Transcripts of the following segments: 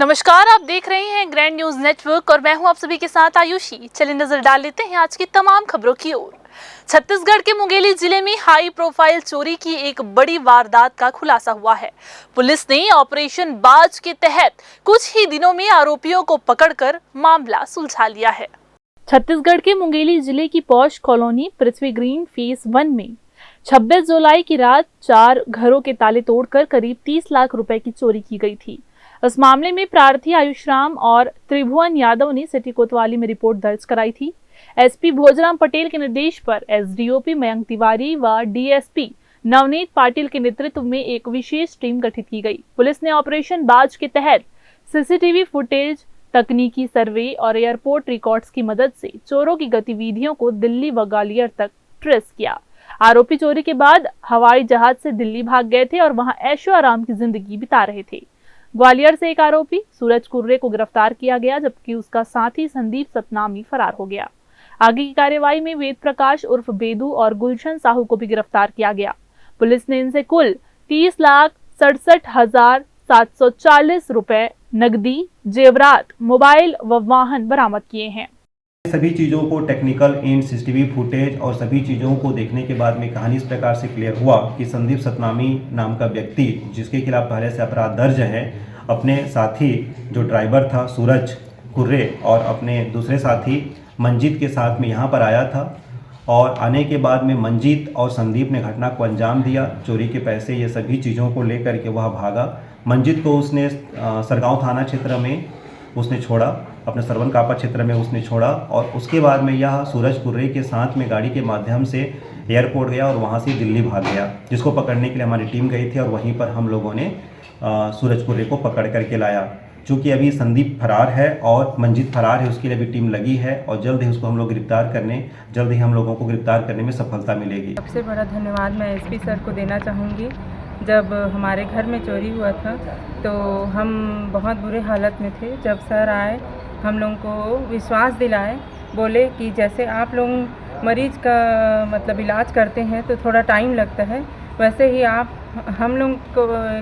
नमस्कार, आप देख रहे हैं ग्रैंड न्यूज नेटवर्क और मैं हूं आप सभी के साथ आयुषी। चलिए नजर डाल लेते हैं आज की तमाम खबरों की ओर। छत्तीसगढ़ के मुंगेली जिले में हाई प्रोफाइल चोरी की एक बड़ी वारदात का खुलासा हुआ है। पुलिस ने ऑपरेशन बाज के तहत कुछ ही दिनों में आरोपियों को पकड़कर मामला सुलझा लिया है। छत्तीसगढ़ के मुंगेली जिले की पॉश कॉलोनी पृथ्वी ग्रीन फेज 1 में 26 जुलाई की रात 4 घरों के ताले तोड़कर करीब 30 लाख रुपए की चोरी की गई थी। इस मामले में प्रार्थी आयुषराम और त्रिभुवन यादव ने सिटी कोतवाली में रिपोर्ट दर्ज कराई थी। एसपी भोजराम पटेल के निर्देश पर एसडीओपी मयंक तिवारी व डीएसपी नवनीत पाटिल के नेतृत्व में एक विशेष टीम गठित की गई। पुलिस ने ऑपरेशन बाज के तहत सीसीटीवी फुटेज, तकनीकी सर्वे और एयरपोर्ट रिकॉर्ड्स की मदद से चोरों की गतिविधियों को दिल्ली व ग्वालियर तक ट्रेस किया। आरोपी चोरी के बाद हवाई जहाज से दिल्ली भाग गए थे और वहां ऐशो आराम की जिंदगी बिता रहे थे। ग्वालियर से एक आरोपी सूरज कुर्रे को गिरफ्तार किया गया, जबकि उसका साथी संदीप सतनामी फरार हो गया। आगे की कार्यवाही में वेद प्रकाश उर्फ बेदू और गुलशन साहू को भी गिरफ्तार किया गया। पुलिस ने इनसे कुल 30,67,740 रुपए नकदी, जेवरात, मोबाइल व वाहन बरामद किए हैं। सभी चीज़ों को टेक्निकल एंड सीसीटीवी फुटेज और सभी चीज़ों को देखने के बाद में कहानी इस प्रकार से क्लियर हुआ कि संदीप सतनामी नाम का व्यक्ति, जिसके खिलाफ पहले से अपराध दर्ज है, अपने साथी जो ड्राइवर था सूरज कुर्रे और अपने दूसरे साथी मंजीत के साथ में यहाँ पर आया था और आने के बाद में मंजीत और संदीप ने घटना को अंजाम दिया। चोरी के पैसे ये सभी चीज़ों को लेकर के वह भागा। मंजीत को उसने सरगांव थाना क्षेत्र में उसने छोड़ा, अपने सरवन कापा क्षेत्र में उसने छोड़ा और उसके बाद में यह सूरज कुर्रे के साथ में गाड़ी के माध्यम से एयरपोर्ट गया और वहां से दिल्ली भाग गया, जिसको पकड़ने के लिए हमारी टीम गई थी और वहीं पर हम लोगों ने सूरज कुर्रे को पकड़ करके लाया। चूँकि अभी संदीप फरार है और मंजीत फरार है, उसके लिए अभी टीम लगी है और जल्द ही उसको हम लोग जल्द ही हम लोगों को गिरफ्तार करने में सफलता मिलेगी। सबसे बड़ा धन्यवाद मैं एसपी सर को देना चाहूँगी। जब हमारे घर में चोरी हुआ था तो हम बहुत बुरे हालत में थे। जब सर आए, हम लोगों को विश्वास दिलाए, बोले कि जैसे आप लोग मरीज का मतलब इलाज करते हैं तो थोड़ा टाइम लगता है, वैसे ही आप हम लोग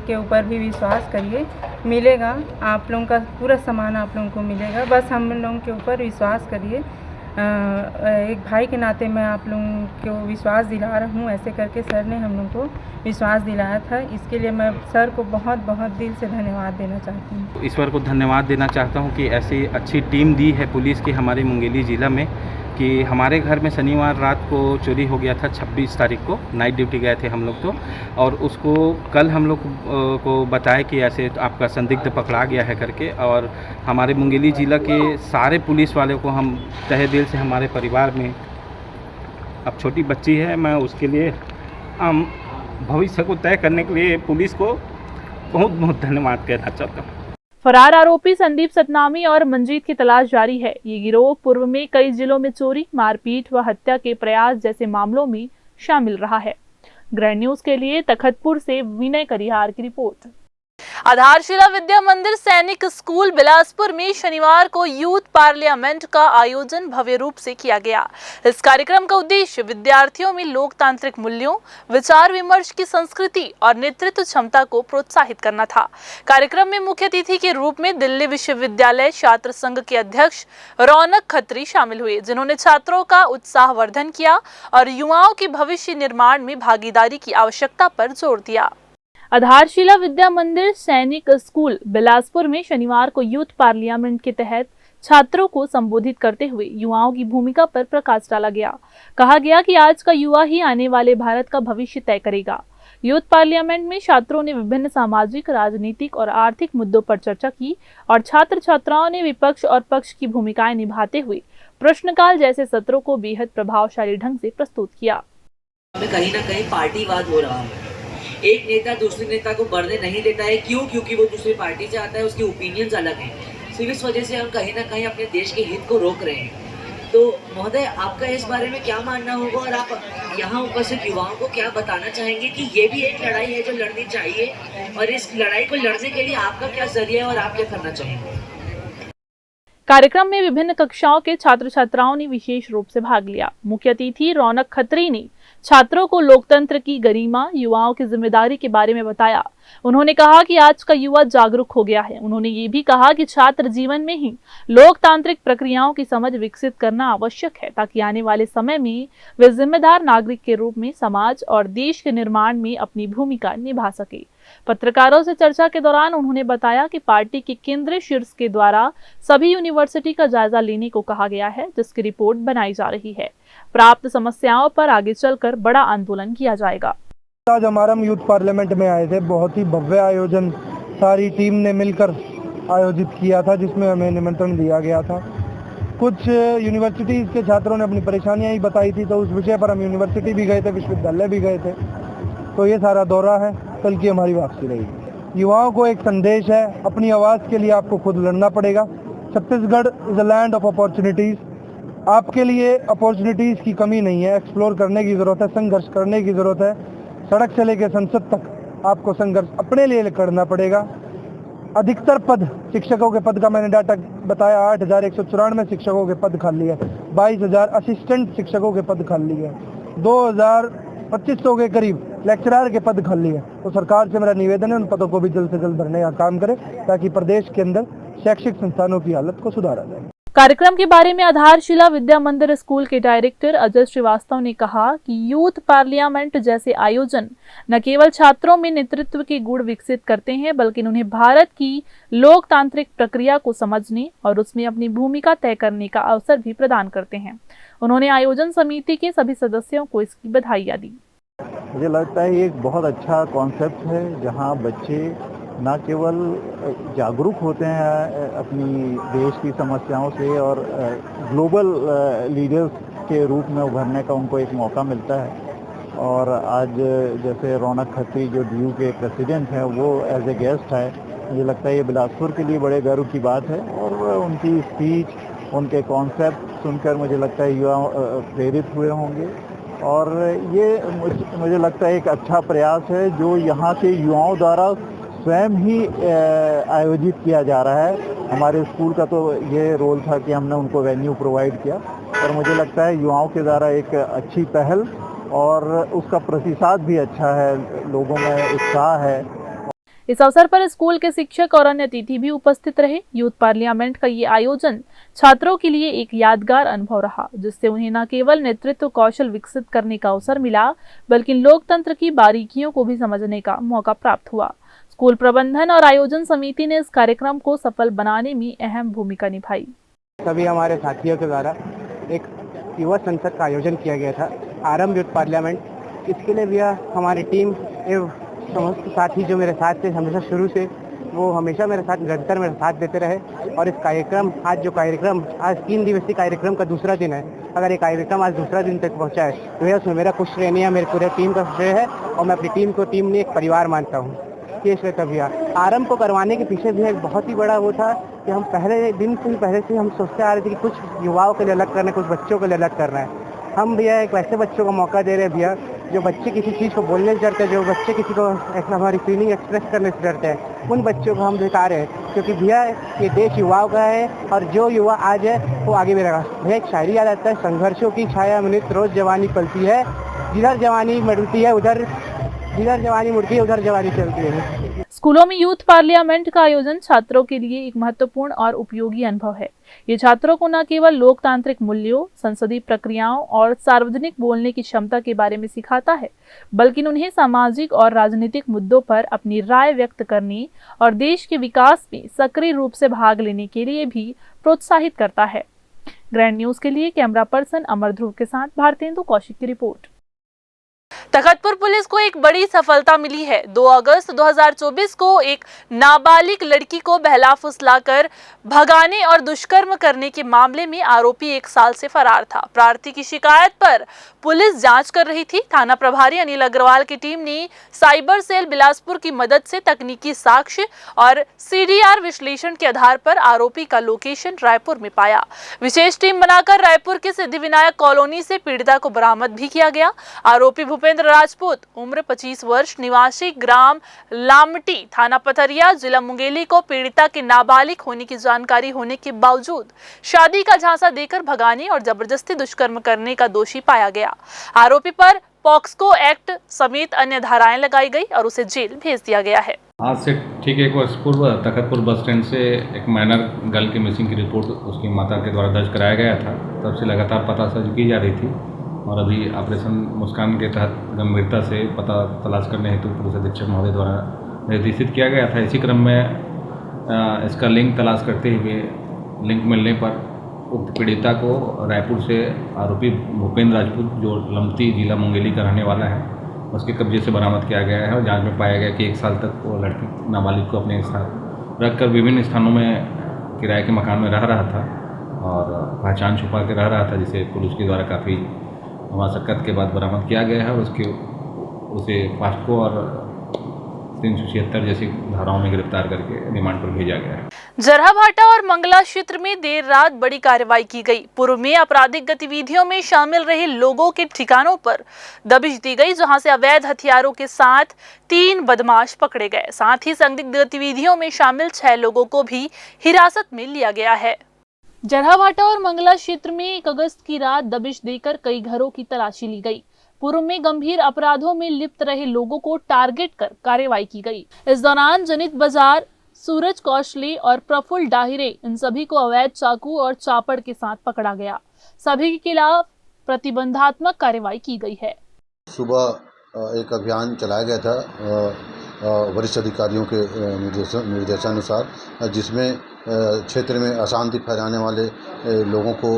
के ऊपर भी विश्वास करिए, मिलेगा आप लोगों का पूरा सामान आप लोगों को मिलेगा, बस हम लोगों के ऊपर विश्वास करिए। एक भाई के नाते मैं आप लोगों को विश्वास दिला रहा हूँ। ऐसे करके सर ने हम लोगों को विश्वास दिलाया था, इसके लिए मैं सर को बहुत बहुत दिल से धन्यवाद देना चाहती हूँ। ईश्वर को धन्यवाद देना चाहता हूँ कि ऐसी अच्छी टीम दी है पुलिस की हमारे मुंगेली ज़िला में, कि हमारे घर में शनिवार रात को चोरी हो गया था। 26 तारीख को नाइट ड्यूटी गए थे हम लोग तो, और उसको कल हम लोग को बताया कि ऐसे आपका संदिग्ध पकड़ा गया है करके। और हमारे मुंगेली ज़िला के सारे पुलिस वालों को हम तहे दिल से, हमारे परिवार में अब छोटी बच्ची है, मैं उसके लिए हम भविष्य को तय करने के लिए पुलिस को बहुत बहुत धन्यवाद कहना चाहता हूँ। फरार आरोपी संदीप सतनामी और मंजीत की तलाश जारी है। ये गिरोह पूर्व में कई जिलों में चोरी, मारपीट व हत्या के प्रयास जैसे मामलों में शामिल रहा है। ग्रैंड न्यूज के लिए तखतपुर से विनय करिहार की रिपोर्ट। आधारशिला विद्या मंदिर सैनिक स्कूल बिलासपुर में शनिवार को यूथ पार्लियामेंट का आयोजन भव्य रूप से किया गया। इस कार्यक्रम का उद्देश्य विद्यार्थियों में लोकतांत्रिक मूल्यों, विचार विमर्श की संस्कृति और नेतृत्व क्षमता को प्रोत्साहित करना था। कार्यक्रम में मुख्य अतिथि के रूप में दिल्ली विश्वविद्यालय छात्र संघ के अध्यक्ष रौनक खत्री शामिल हुए, जिन्होंने छात्रों का उत्साहवर्धन किया और युवाओं के भविष्य निर्माण में भागीदारी की आवश्यकता पर जोर दिया। आधारशिला विद्या मंदिर सैनिक स्कूल बिलासपुर में शनिवार को यूथ पार्लियामेंट के तहत छात्रों को संबोधित करते हुए युवाओं की भूमिका पर प्रकाश डाला गया। कहा गया कि आज का युवा ही आने वाले भारत का भविष्य तय करेगा। यूथ पार्लियामेंट में छात्रों ने विभिन्न सामाजिक, राजनीतिक और आर्थिक मुद्दों पर चर्चा की और छात्र छात्राओं ने विपक्ष और पक्ष की भूमिकाएं निभाते हुए प्रश्नकाल जैसे सत्रों को बेहद प्रभावशाली ढंग से प्रस्तुत किया। कहीं ना कहीं पार्टीवाद हो रहा है। एक नेता दूसरे नेता को बढ़ने नहीं देता है। क्यों? क्योंकि वो दूसरी पार्टी से आता है, उसके ओपिनियंस अलग हैं। सिर्फ इस वजह से हम कहीं ना कहीं अपने देश के हित को रोक रहे हैं। तो महोदय, आपका इस बारे में क्या मानना होगा और आप यहाँ उपस्थित युवाओं को क्या बताना चाहेंगे कि ये भी एक लड़ाई है जो लड़नी चाहिए, और इस लड़ाई को लड़ने के लिए आपका क्या जरिया है और आप क्या करना चाहेंगे? कार्यक्रम में विभिन्न कक्षाओं के छात्र छात्राओं ने विशेष रूप से भाग लिया। मुख्य अतिथि रौनक खत्री ने छात्रों को लोकतंत्र की गरिमा, युवाओं की जिम्मेदारी के बारे में बताया। उन्होंने कहा कि आज का युवा जागरूक हो गया है। उन्होंने ये भी कहा कि छात्र जीवन में ही लोकतांत्रिक प्रक्रियाओं की समझ विकसित करना आवश्यक है, ताकि आने वाले समय में वे जिम्मेदार नागरिक के रूप में समाज और देश के निर्माण में अपनी भूमिका निभा सके। पत्रकारों से चर्चा के दौरान उन्होंने बताया कि पार्टी के केंद्रीय शीर्ष के द्वारा सभी यूनिवर्सिटी का जायजा लेने को कहा गया है, जिसकी रिपोर्ट बनाई जा रही है। प्राप्त समस्याओं पर आगे चलकर बड़ा आंदोलन किया जाएगा। आज हमारा हम यूथ पार्लियामेंट में आए थे। बहुत ही भव्य आयोजन सारी टीम ने मिलकर आयोजित किया था, जिसमें हमें निमंत्रण दिया गया था। कुछ यूनिवर्सिटीज़ के छात्रों ने अपनी परेशानियां ही बताई थी, तो उस विषय पर हम यूनिवर्सिटी भी गए थे, विश्वविद्यालय भी गए थे। तो ये सारा दौरा है, कल की हमारी वापसी रहेगी। युवाओं को एक संदेश है, अपनी आवाज़ के लिए आपको खुद लड़ना पड़ेगा। Chhattisgarh is a land of opportunities. आपके लिए अपॉर्चुनिटीज़ की कमी नहीं है, एक्सप्लोर करने की ज़रूरत है, संघर्ष करने की ज़रूरत है। सड़क से लेकर संसद तक आपको संघर्ष अपने लिए करना पड़ेगा। अधिकतर पद शिक्षकों के पद का मैंने डाटा बताया, 8,194 शिक्षकों के पद खाली है, 22,000 असिस्टेंट शिक्षकों के पद खाली है, 2,2500 के करीब लेक्चरर के पद खाली है। तो सरकार से मेरा निवेदन है, उन पदों को भी जल्द से जल्द भरने का काम करे, ताकि प्रदेश के अंदर शैक्षिक संस्थानों की हालत को सुधारा जाए। कार्यक्रम के बारे में आधारशिला विद्या मंदिर स्कूल के डायरेक्टर अजय श्रीवास्तव ने कहा कि यूथ पार्लियामेंट जैसे आयोजन न केवल छात्रों में नेतृत्व के गुण विकसित करते हैं, बल्कि उन्हें भारत की लोकतांत्रिक प्रक्रिया को समझने और उसमें अपनी भूमिका तय करने का अवसर भी प्रदान करते हैं। उन्होंने आयोजन समिति के सभी सदस्यों को इसकी बधाइयां दी। मुझे लगता है ये एक बहुत अच्छा कॉन्सेप्ट है, जहां बच्चे न केवल जागरूक होते हैं अपनी देश की समस्याओं से, और ग्लोबल लीडर्स के रूप में उभरने का उनको एक मौका मिलता है। और आज जैसे रौनक खत्री जो डीयू के प्रेसिडेंट हैं, वो एज ए गेस्ट है। मुझे लगता है ये बिलासपुर के लिए बड़े गर्व की बात है, और उनकी स्पीच, उनके कॉन्सेप्ट सुनकर मुझे लगता है युवा प्रेरित हुए होंगे। और ये मुझे लगता है एक अच्छा प्रयास है जो यहाँ के युवाओं द्वारा स्वयं ही आयोजित किया जा रहा है। हमारे स्कूल का तो ये रोल था कि हमने उनको वेन्यू प्रोवाइड किया, और मुझे लगता है युवाओं के द्वारा एक अच्छी पहल, और उसका प्रतिसाद भी अच्छा है, लोगों में उत्साह है। इस अवसर पर स्कूल के शिक्षक और अन्य अतिथि भी उपस्थित रहे। यूथ पार्लियामेंट का ये आयोजन छात्रों के लिए एक यादगार अनुभव रहा, जिससे उन्हें न केवल नेतृत्व कौशल विकसित करने का अवसर मिला, बल्कि लोकतंत्र की बारीकियों को भी समझने का मौका प्राप्त हुआ। स्कूल प्रबंधन और आयोजन समिति ने इस कार्यक्रम को सफल बनाने में अहम भूमिका निभाई। सभी हमारे साथियों के द्वारा एक युवा संसद का आयोजन किया गया था, आरंभ यूथ पार्लियामेंट। इसके लिए भी हमारी टीम एवं समस्त साथी जो मेरे साथ थे हमेशा शुरू से, वो हमेशा मेरे साथ निरंतर मेरा साथ देते रहे। और इस कार्यक्रम आज 3 दिवसीय कार्यक्रम का दूसरा दिन है। अगर ये कार्यक्रम आज दूसरा दिन तक पहुंचा है, तो यह उसमें मेरा कुछ श्रेय नहीं है, मेरी पूरी टीम का श्रेय है। और मैं अपनी टीम ने एक परिवार मानता हूँ। ये श्रेय तभी आरंभ को करवाने के पीछे भी एक बहुत ही बड़ा वो था कि हम पहले से हम सोचते आ रहे थे कि कुछ युवाओं के लिए अलग करना है, कुछ बच्चों के लिए अलग करना है। हम भैया एक वैसे बच्चों को मौका दे रहे हैं भैया, जो बच्चे किसी चीज़ को बोलने से डरते हैं, जो बच्चे किसी को हमारी फीलिंग एक्सप्रेस करने से डरते हैं, उन बच्चों को हम दिखा रहे हैं। क्योंकि भैया ये देश युवाओं का है, और जो युवा आज है वो आगे भी रहेगा। भैया एक शायरी याद आता है, संघर्षों की छाया में रोज जवानी पलती है, जिधर जवानी मुड़ती है उधर जवानी चलती है। स्कूलों में यूथ पार्लियामेंट का आयोजन छात्रों के लिए एक महत्वपूर्ण और उपयोगी अनुभव है। ये छात्रों को न केवल लोकतांत्रिक मूल्यों, संसदीय प्रक्रियाओं और सार्वजनिक बोलने की क्षमता के बारे में सिखाता है, बल्कि उन्हें सामाजिक और राजनीतिक मुद्दों पर अपनी राय व्यक्त करने और देश के विकास में सक्रिय रूप से भाग लेने के लिए भी प्रोत्साहित करता है। ग्रैंड न्यूज के लिए कैमरा पर्सन अमर ध्रुव के साथ भारतेंदु कौशिक की रिपोर्ट। तखतपुर पुलिस को एक बड़ी सफलता मिली है। 2 अगस्त 2024 को एक नाबालिग लड़की को बहला फुसलाकर भगाने और दुष्कर्म करने के मामले में आरोपी 1 साल से फरार था। प्रार्थी की शिकायत पर पुलिस जांच कर रही थी। थाना प्रभारी अनिल अग्रवाल की टीम ने साइबर सेल बिलासपुर की मदद से तकनीकी साक्ष्य और CDR विश्लेषण के आधार पर आरोपी का लोकेशन रायपुर में पाया। विशेष टीम बनाकर रायपुर के सिद्धिविनायक कॉलोनी से पीड़िता को बरामद भी किया गया। आरोपी भूपेंद्र राजपूत, उम्र 25 वर्ष, निवासी ग्राम लामटी, थाना पथरिया, जिला मुंगेली को पीड़िता के नाबालिग होने की जानकारी होने के बावजूद शादी का झांसा देकर भगाने और जबरदस्ती दुष्कर्म करने का दोषी पाया गया। आरोपी पर पॉक्सको एक्ट समेत अन्य धाराएं लगाई गई और उसे जेल भेज दिया गया है। आज से ठीक 1 वर्ष पूर्व तखतपुर बस स्टैंड से एक माइनर गर्ल की मिसिंग की रिपोर्ट उसकी माता के द्वारा दर्ज कराया गया था। तब से लगातार पतासाजी की जा रही थी और अभी ऑपरेशन मुस्कान के तहत गंभीरता से पता तलाश करने हेतु पुलिस अधीक्षक महोदय द्वारा निर्देशित किया गया था। इसी क्रम में इसका लिंक तलाश करते हुए लिंक मिलने पर उक्त पीड़िता को रायपुर से आरोपी भूपेंद्र राजपूत, जो लमती जिला मुंगेली का रहने वाला है, उसके कब्जे से बरामद किया गया है और जांच में पाया गया कि 1 साल तक वो लड़की नाबालिग को अपने साथ रखकर विभिन्न स्थानों में किराए के मकान में रह रहा था और पहचान छुपा के रह रहा था, जिसे पुलिस के द्वारा काफ़ी मशक्कत के बाद बरामद किया गया है और उसे पॉक्सको और 376 जैसी धाराओं में गिरफ्तार करके रिमांड पर भेजा गया है। जरहाभाटा और मंगला क्षेत्र में देर रात बड़ी कार्रवाई की गई। पूर्व में आपराधिक गतिविधियों में शामिल रहे लोगों के ठिकानों पर दबिश दी गई, जहां से अवैध हथियारों के साथ 3 बदमाश पकड़े गए। साथ ही संदिग्ध गतिविधियों में शामिल 6 लोगों को भी हिरासत में लिया गया है। जरहाभाटा और मंगला क्षेत्र में 1 अगस्त की रात दबिश देकर कई घरों की तलाशी ली गई। पूर्व में गंभीर अपराधों में लिप्त रहे लोगों को टारगेट कर कार्रवाई की गई। इस दौरान जनित बाजार, सूरज कौशले और प्रफुल्ल डाहिरे, इन सभी को अवैध चाकू और चापड़ के साथ पकड़ा गया। सभी के खिलाफ प्रतिबंधात्मक कार्रवाई की गई है। सुबह एक अभियान चलाया गया था वरिष्ठ अधिकारियों के निर्देशानुसार, जिसमें क्षेत्र में अशांति फैलाने वाले लोगों को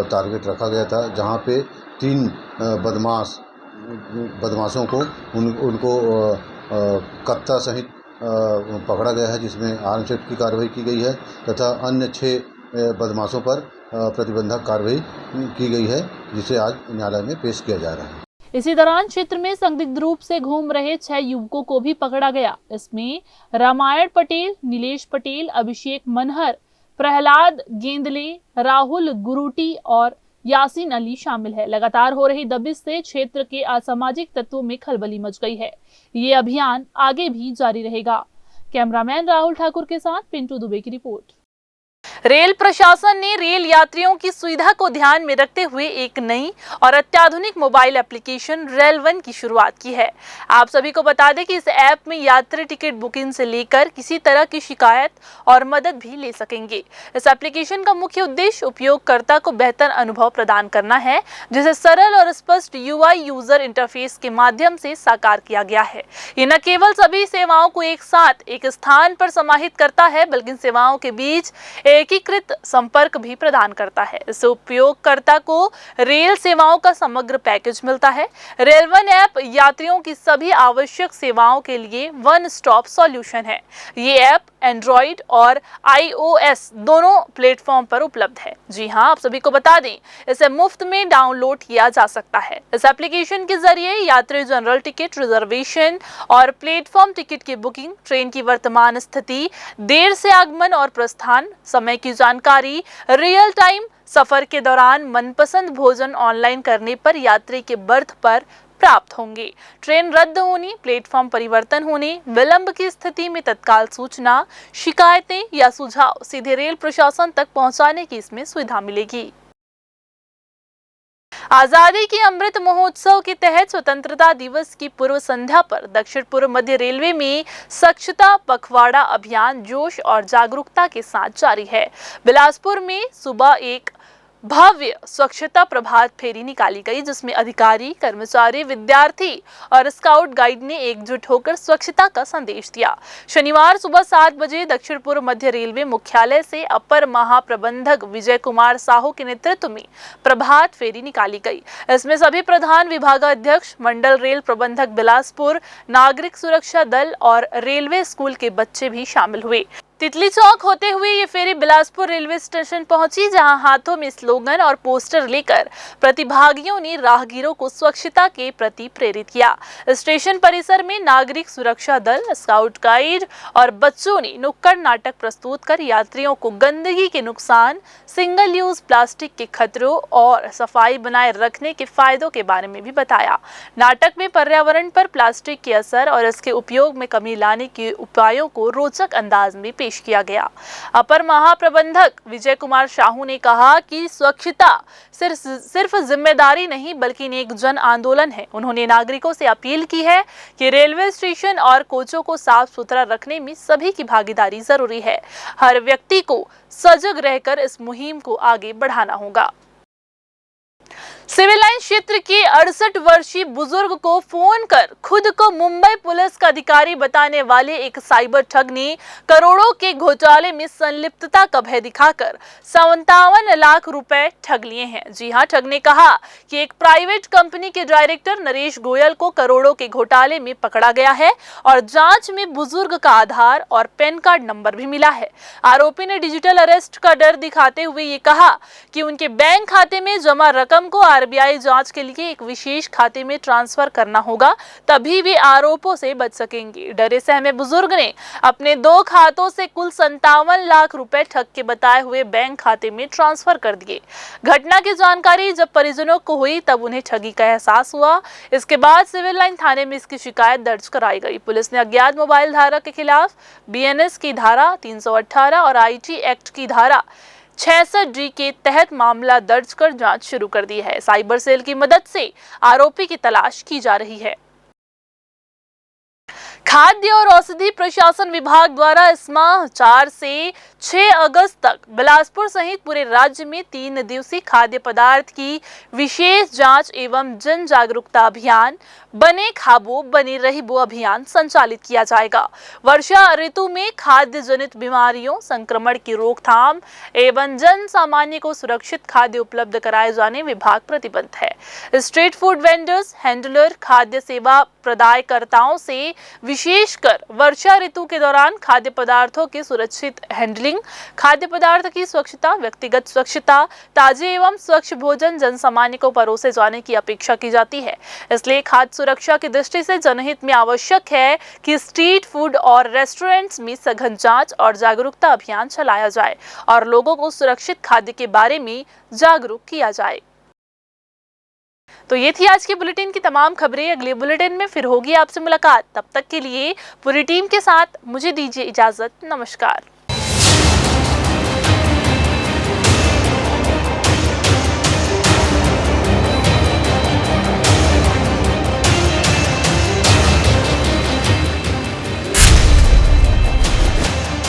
टारगेट रखा गया था, जहां पे 3 बदमाशों को उनको कत्ता सहित पकड़ा गया है, जिसमें आर्म्स एक्ट की कार्रवाई की गई है तथा अन्य 6 बदमाशों पर प्रतिबंधक कार्रवाई की गई है, जिसे आज न्यायालय में पेश किया जा रहा है। इसी दौरान क्षेत्र में संदिग्ध रूप से घूम रहे 6 युवकों को भी पकड़ा गया। इसमें रामायण पटेल, नीलेश पटेल, अभिषेक मनहर, प्रहलाद गेंदले, राहुल गुरुटी और यासीन अली शामिल है। लगातार हो रही दबिश से क्षेत्र के असामाजिक तत्वों में खलबली मच गई है। ये अभियान आगे भी जारी रहेगा। कैमरामैन राहुल ठाकुर के साथ पिंटू दुबे की रिपोर्ट। रेल प्रशासन ने रेल यात्रियों की सुविधा को ध्यान में रखते हुए एक नई और अत्याधुनिक मोबाइल एप्लीकेशन रेल वन की शुरुआत की है। आप सभी को बता दें कि इस ऐप में यात्री टिकट बुकिंग से लेकर किसी तरह की शिकायत और मदद भी ले सकेंगे। इस एप्लीकेशन का मुख्य उद्देश्य उपयोगकर्ता को बेहतर अनुभव प्रदान करना है, जिसे सरल और स्पष्ट यूआई यूजर इंटरफेस के माध्यम से साकार किया गया है। ये न केवल सभी सेवाओं को एक साथ एक स्थान पर समाहित करता है, बल्कि सेवाओं के बीच एकीकृत संपर्क भी प्रदान करता है। इससे उपयोगकर्ता को रेल सेवाओं का समग्र पैकेज मिलता है। रेल वन ऐप यात्रियों की सभी आवश्यक सेवाओं के लिए वन स्टॉप सॉल्यूशन है। ये ऐप एंड्रॉइड और iOS दोनों प्लेटफॉर्म पर उपलब्ध है। जी हां, आप सभी को बता दें, इसे मुफ्त में डाउनलोड किया जा सकता है। इस एप्लीकेशन के जरिए यात्री जनरल टिकट रिजर्वेशन और प्लेटफॉर्म टिकट की बुकिंग, ट्रेन की वर्तमान स्थिति, देर से आगमन और प्रस्थान, समय की जानकारी, रियल टाइम सफर के दौरान मनपसंद भोजन ऑनलाइन करने पर यात्री के बर्थ पर प्राप्त होंगे। ट्रेन रद्द होने, प्लेटफॉर्म परिवर्तन होने, विलंब की स्थिति में तत्काल सूचना, शिकायतें या सुझाव सीधे रेल प्रशासन तक पहुंचाने की इसमें सुविधा मिलेगी। आजादी के अमृत महोत्सव के तहत स्वतंत्रता दिवस की पूर्व संध्या पर दक्षिण पूर्व मध्य रेलवे में स्वच्छता पखवाड़ा अभियान जोश और जागरूकता के साथ जारी है। बिलासपुर में सुबह एक भव्य स्वच्छता प्रभात फेरी निकाली गई, जिसमें अधिकारी, कर्मचारी, विद्यार्थी और स्काउट गाइड ने एकजुट होकर स्वच्छता का संदेश दिया। शनिवार सुबह 7 बजे दक्षिण पूर्व मध्य रेलवे मुख्यालय से अपर महाप्रबंधक विजय कुमार साहू के नेतृत्व में प्रभात फेरी निकाली गई। इसमें सभी प्रधान विभागाध्यक्ष, मंडल रेल प्रबंधक बिलासपुर, नागरिक सुरक्षा दल और रेलवे स्कूल के बच्चे भी शामिल हुए। तितली चौक होते हुए ये फेरी बिलासपुर रेलवे स्टेशन पहुंची, जहां हाथों में स्लोगन और पोस्टर लेकर प्रतिभागियों ने राहगीरों को स्वच्छता के प्रति प्रेरित किया। स्टेशन परिसर में नागरिक सुरक्षा दल, स्काउट गाइड और बच्चों ने नुक्कड़ नाटक प्रस्तुत कर यात्रियों को गंदगी के नुकसान, सिंगल यूज प्लास्टिक के खतरों और सफाई बनाए रखने के फायदों के बारे में भी बताया। नाटक में पर्यावरण पर प्लास्टिक के असर और इसके उपयोग में कमी लाने के उपायों को रोचक अंदाज में पेश पेश किया गया। अपर महाप्रबंधक विजय कुमार साहू ने कहा कि स्वच्छता सिर्फ जिम्मेदारी नहीं बल्कि एक जन आंदोलन है। उन्होंने नागरिकों से अपील की है कि रेलवे स्टेशन और कोचों को साफ सुथरा रखने में सभी की भागीदारी जरूरी है। हर व्यक्ति को सजग रहकर इस मुहिम को आगे बढ़ाना होगा। सिविल लाइन क्षेत्र के 68 वर्षीय बुजुर्ग को फोन कर खुद को मुंबई पुलिस का अधिकारी बताने वाले एक साइबर ठग ने करोड़ों के घोटाले में संलिप्तता का भय दिखाकर 57 लाख रुपए ठग लिए हैं। जी हां, ठग ने कहा कि एक प्राइवेट कंपनी के डायरेक्टर नरेश गोयल को करोड़ों के घोटाले में पकड़ा गया है और जांच में बुजुर्ग का आधार और पैन कार्ड नंबर भी मिला है। आरोपी ने डिजिटल अरेस्ट का डर दिखाते हुए ये कहा कि उनके बैंक खाते में जमा रकम को आरबीआई जांच के लिए एक विशेष खाते में ट्रांसफर करना होगा, तभी वे आरोपों से बच सकेंगे। डरे सहमे बुजुर्ग ने अपने 2 खातों से कुल 57 लाख रुपए ठग के बताए हुए बैंक खाते में ट्रांसफर कर दिए। घटना की जानकारी जब परिजनों को हुई तब उन्हें ठगी का एहसास हुआ। इसके बाद सिविल लाइन थाने में इसकी शिकायत दर्ज कराई गई। पुलिस ने अज्ञात मोबाइल धारक के खिलाफ बीएनएस की धारा 318 और आईटी एक्ट की धारा 66D के तहत मामला दर्ज कर जांच शुरू कर दी है। साइबर सेल की मदद से आरोपी की तलाश की जा रही है। खाद्य और औषधि प्रशासन विभाग द्वारा इस माह 4 से 6 अगस्त तक बिलासपुर सहित पूरे राज्य में 3 दिवसीय खाद्य पदार्थ की विशेष जांच एवं जन जागरूकता अभियान बने खाबो बने रहिबो अभियान संचालित किया जाएगा। वर्षा ऋतु में खाद्य जनित बीमारियों, संक्रमण की रोकथाम एवं जन सामान्य को सुरक्षित खाद्य उपलब्ध कराए जाने विभाग प्रतिबद्ध है। स्ट्रीट फूड वेंडर्स, हैंडलर, खाद्य सेवा प्रदायकर्ताओं से विशेषकर वर्षा ऋतु के दौरान खाद्य पदार्थों की सुरक्षित हैंडलिंग, खाद्य पदार्थ की स्वच्छता, व्यक्तिगत स्वच्छता, ताजे एवं स्वच्छ भोजन जन सामान्य को परोसे जाने की अपेक्षा की जाती है। इसलिए खाद्य सुरक्षा की दृष्टि से जनहित में आवश्यक है कि स्ट्रीट फूड और रेस्टोरेंट्स में सघन जांच और जागरूकता अभियान चलाया जाए और लोगों को सुरक्षित खाद्य के बारे में जागरूक किया जाए। तो ये थी आज के बुलेटिन की तमाम खबरें। अगले बुलेटिन में फिर होगी आपसे मुलाकात। तब तक के लिए पूरी टीम के साथ मुझे दीजिए इजाजत। नमस्कार।